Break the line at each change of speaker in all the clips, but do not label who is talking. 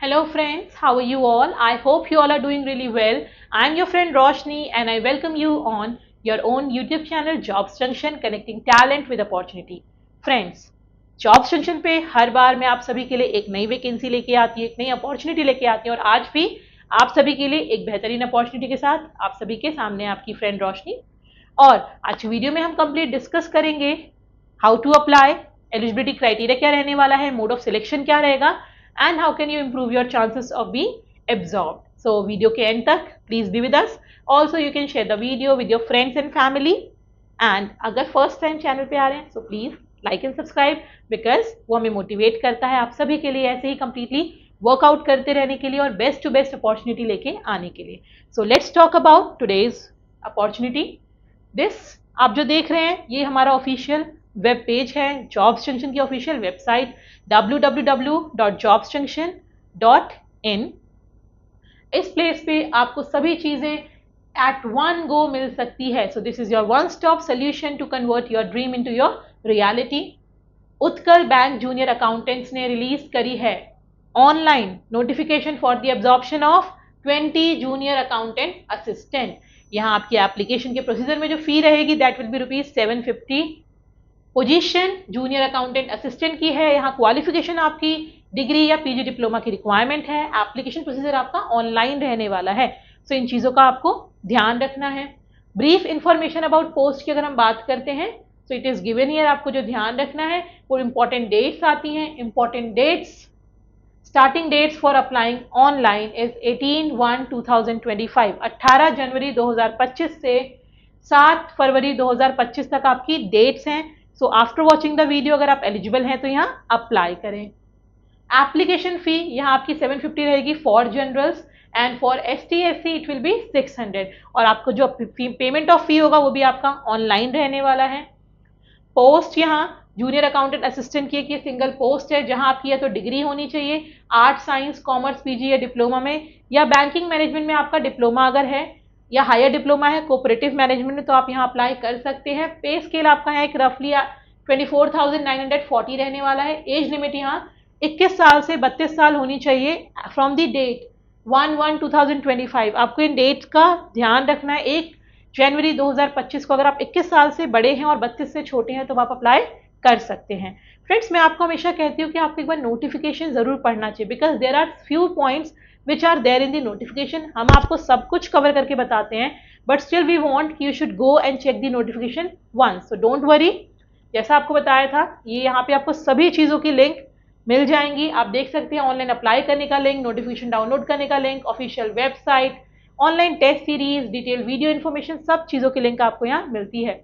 Hello friends, how are you all? I hope you all are doing really well. I'm your friend Roshni and I welcome you on your own YouTube channel Jobs Junction, connecting talent with opportunity. Friends, Jobs Junction पे हर बार मैं आप सभी के लिए एक नई vacancy लेके आती हूँ, एक नई अपॉर्चुनिटी लेके आती हूँ और आज भी आप सभी के लिए एक बेहतरीन अपॉर्चुनिटी के साथ आप सभी के सामने आपकी फ्रेंड रोशनी। और आज की वीडियो में हम कंप्लीट डिस्कस करेंगे how to apply, eligibility criteria क्या रहने वाला है, मोड ऑफ सिलेक्शन क्या रहेगा and how can you improve your chances of being absorbed. So video के end तक please be with us. Also you can share the video with your friends and family. And अगर first time channel पे आ रहे हैं so please like and subscribe because वो हमें motivate करता है आप सभी के लिए ऐसे ही completely workout करते रहने के लिए और best to best opportunity लेके आने के लिए. So let's talk about today's opportunity. This आप जो देख रहे हैं ये हमारा ऑफिशियल वेब पेज है, जॉब्स जंक्शन की ऑफिशियल वेबसाइट www.jobsjunction.in। इस प्लेस पे आपको सभी चीजें एट वन गो मिल सकती है। So this is your one stop solution to convert your dream into your reality. Utkal bank junior accountants ने रिलीज करी है online notification for the absorption of 20 junior accountant assistant. यहाँ आपकी एप्लीकेशन के procedure में जो फी रहेगी that will be ₹750। Position junior accountant assistant की है। यहाँ क्वालिफिकेशन आपकी डिग्री या पीजी डिप्लोमा की रिक्वायरमेंट है। एप्लीकेशन प्रोसीजर आपका ऑनलाइन रहने वाला है। सो इन चीज़ों का आपको ध्यान रखना है। ब्रीफ इंफॉर्मेशन अबाउट पोस्ट की अगर हम बात करते हैं so it is given here. आपको जो ध्यान रखना है वो इंपॉर्टेंट डेट्स आती हैं। Important dates, starting dates for applying online is 18/1/2025, 18 जनवरी 2025 से 7 फरवरी 2025 तक आपकी डेट्स हैं। So after watching the video अगर आप एलिजिबल हैं तो यहाँ अप्लाई करें। एप्लीकेशन फी यहाँ आपकी 750 रहेगी for generals and for ST/SC it will be 600। और आपको जो पेमेंट ऑफ फी होगा वो भी आपका ऑनलाइन रहने वाला है। पोस्ट यहाँ जूनियर अकाउंटेंट असिस्टेंट की एक ये सिंगल पोस्ट है जहां आपकी या तो डिग्री होनी चाहिए आर्ट, साइंस, कॉमर्स, पीजी या डिप्लोमा में, या बैंकिंग मैनेजमेंट में आपका डिप्लोमा अगर है या हायर डिप्लोमा है कोऑपरेटिव मैनेजमेंट में तो आप यहाँ अप्लाई कर सकते हैं। पे स्केल आपका है एक रफली 24,940 रहने वाला है। एज लिमिट यहाँ 21 साल से 32 साल होनी चाहिए फ्रॉम द डेट 1/1/2025। आपको इन डेट का ध्यान रखना है। 1 जनवरी 2025 को अगर आप 21 साल से बड़े हैं और 32 से छोटे हैं तो आप अप्लाई कर सकते हैं। फ्रेंड्स, मैं आपको हमेशा कहती हूँ कि आपको एक बार नोटिफिकेशन जरूर पढ़ना चाहिए because there are few points which are there in the notification. हम आपको सब कुछ कवर करके बताते हैं बट स्टिल वी वांट कि you should go and check the notification once. So don't worry, जैसा आपको बताया था ये यहाँ पे आपको सभी चीज़ों की लिंक मिल जाएंगी। आप देख सकते हैं ऑनलाइन अप्लाई करने का लिंक, नोटिफिकेशन डाउनलोड करने का link, official website, online test series, detail video information, सब चीज़ों की लिंक आपको यहाँ मिलती है।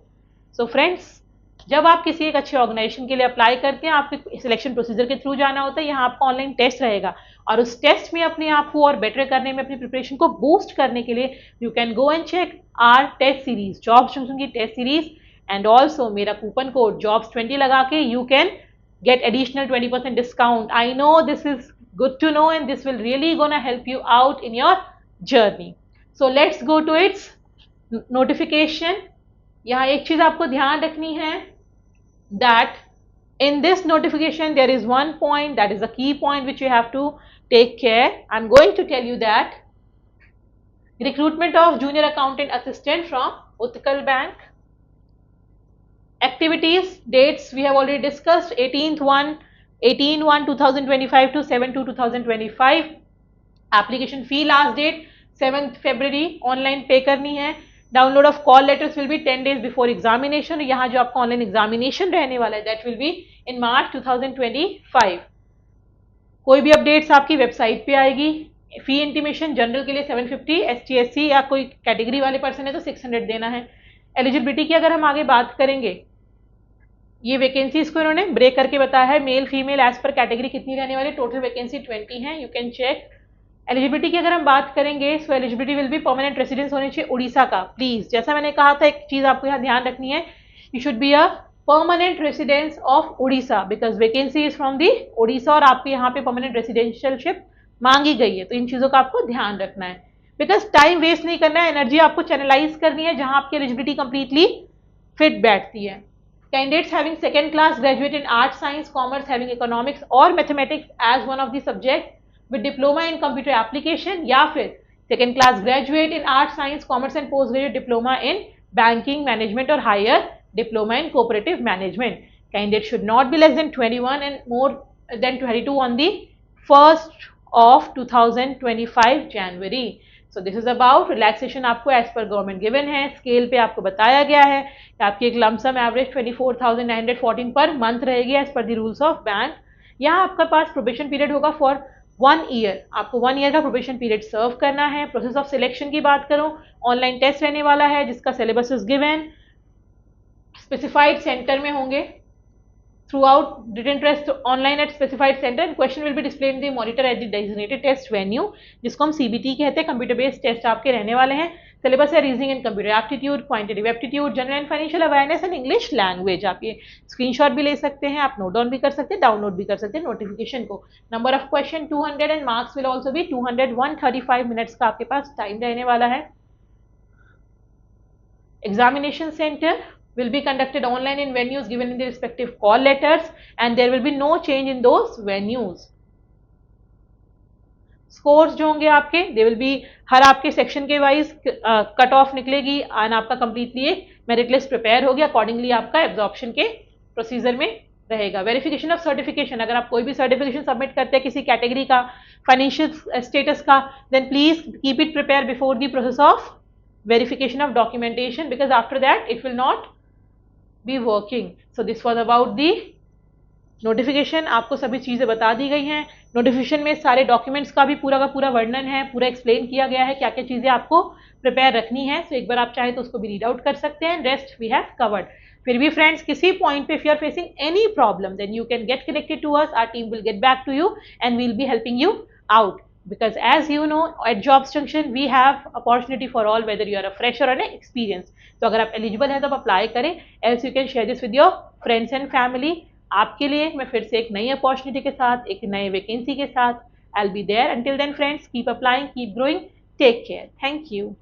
सो फ्रेंड्स, जब आप किसी एक अच्छे ऑर्गेनाइजेशन के लिए अप्लाई करते हैं आपको सिलेक्शन प्रोसीजर के थ्रू जाना होता है। यहाँ आपका ऑनलाइन टेस्ट रहेगा और उस टेस्ट में अपने आप को और बेटर करने में, अपनी प्रिपरेशन को बूस्ट करने के लिए you can go and check our test series, jobs junction की टेस्ट सीरीज। एंड ऑल्सो मेरा कूपन कोड jobs20 लगा के you can get additional 20% discount. I know this is good to know and this will really gonna help you out in your journey. So let's go to its notification. यहाँ एक चीज आपको ध्यान रखनी है that in this notification there is one point that is a key point which you have to take care. I'm going to tell you that recruitment of junior accountant assistant from Utkal Bank. Activities, dates we have already discussed, 18/1/2025 to 7/2/2025। Application fee last date 7 फरवरी online pay करनी है। Download of call letters will be 10 days before examination. यहाँ जो आपका online examination रहने वाला है that will be in March 2025। कोई भी अपडेट्स आपकी वेबसाइट पे आएगी। फी इंटीमेशन जनरल के लिए 750, ST/SC या कोई कैटेगरी वाले पर्सन है तो 600 देना है। एलिजिबिलिटी की अगर हम आगे बात करेंगे, ये वैकेंसीज को इन्होंने ब्रेक करके बताया है मेल फीमेल एज पर कैटेगरी कितनी रहने वाली। टोटल वैकेंसी 20 है, यू कैन चेक। एलिजिबिलिटी की अगर हम बात करेंगे so eligibility will be permanent residence होनी चाहिए उड़ीसा का। प्लीज, जैसा मैंने कहा था एक चीज आपको यहाँ ध्यान रखनी है, you should be a permanent residence of Orissa because vacancy is from the Orissa और आपके यहाँ पे परमानेंट रेसिडेंशियलशिप मांगी गई है। तो इन चीजों का आपको ध्यान रखना है बिकॉज टाइम वेस्ट नहीं करना है, एनर्जी आपको चैनलाइज करनी है जहां आपकी एलिजिबिलिटी कंप्लीटली फिट बैठती है। Candidates having second class graduate in arts, science, commerce, having economics or mathematics as one of the subject with diploma in computer application या फिर second class graduate in art science commerce and post graduate diploma in banking management और higher diploma in cooperative management. Candidate should not be less than 21 and more than 22 on the 1st of 2025 January. So this is about relaxation. आपको as per government given है, scale पे आपको बताया गया है कि आपकी एक लमसम एवरेज 24,914 पर मंथ रहेगी as per the rules of bank. यहाँ आपके पास प्रोबेशन पीरियड होगा फॉर 1 ईयर. आपको 1 ईयर का प्रोबेशन पीरियड सर्व करना है. प्रोसेस ऑफ सिलेक्शन की बात करूँ, ऑनलाइन टेस्ट रहने वाला है जिसका syllabus is given, specified centre में होंगे. Throughout written test online at specified center and question will be displayed in the monitor at the designated test venue जिसको हम CBT कहते हैं. कंप्यूटर बेस्ड टेस्ट आपके रहने वाले हैं. सिलेबस है reasoning and computer aptitude, quantitative aptitude, general and financial awareness and English language. आप ये स्क्रीनशॉट भी ले सकते हैं, आप नोट डाउन भी कर सकते हैं, डाउनलोड भी कर सकते हैं नोटिफिकेशन को. Number of question 200 and marks will also भी 200. 135 मिनट्स का आपके पास टाइम रहने वाला है. Examination centre will be conducted online in venues given in the respective call letters and there will be no change in those venues. Scores जो होंगे आपके they will be हर आपके सेक्शन के वाइज कट ऑफ निकलेगी and आपका completely एक merit list prepare होगी. Accordingly आपका एब्जॉर्प्शन के प्रोसीजर में रहेगा. वेरिफिकेशन ऑफ सर्टिफिकेशन, अगर आप कोई भी सर्टिफिकेशन सबमिट करते हैं किसी कैटेगरी का, फाइनेंशियल स्टेटस का, then please keep it prepare before the process of verification of documentation because after that it will not be working. So this was about the notification. आपको सभी चीज़ें बता दी गई हैं. नोटिफिकेशन में सारे डॉक्यूमेंट्स का भी पूरा का पूरा वर्णन है, पूरा एक्सप्लेन किया गया है क्या क्या चीज़ें आपको प्रिपेयर रखनी है. सो एक बार आप चाहे तो उसको भी रीड आउट कर सकते हैं. Rest we have covered. फिर भी फ्रेंड्स किसी पॉइंट पे if you are facing any problem then you can get connected to us. Our team will get back to you and we will be helping you out because as you know at Jobs Junction we have opportunity for all whether you are a fresher or an experienced. तो अगर आप eligible है तो आप apply करें, else you can share this with your friends and family. आपके लिए मैं फिर से एक नई अपॉर्चुनिटी के साथ, एक नए वैकेंसी के साथ I'll be there. Until then friends, keep applying, keep growing, take care. Thank you.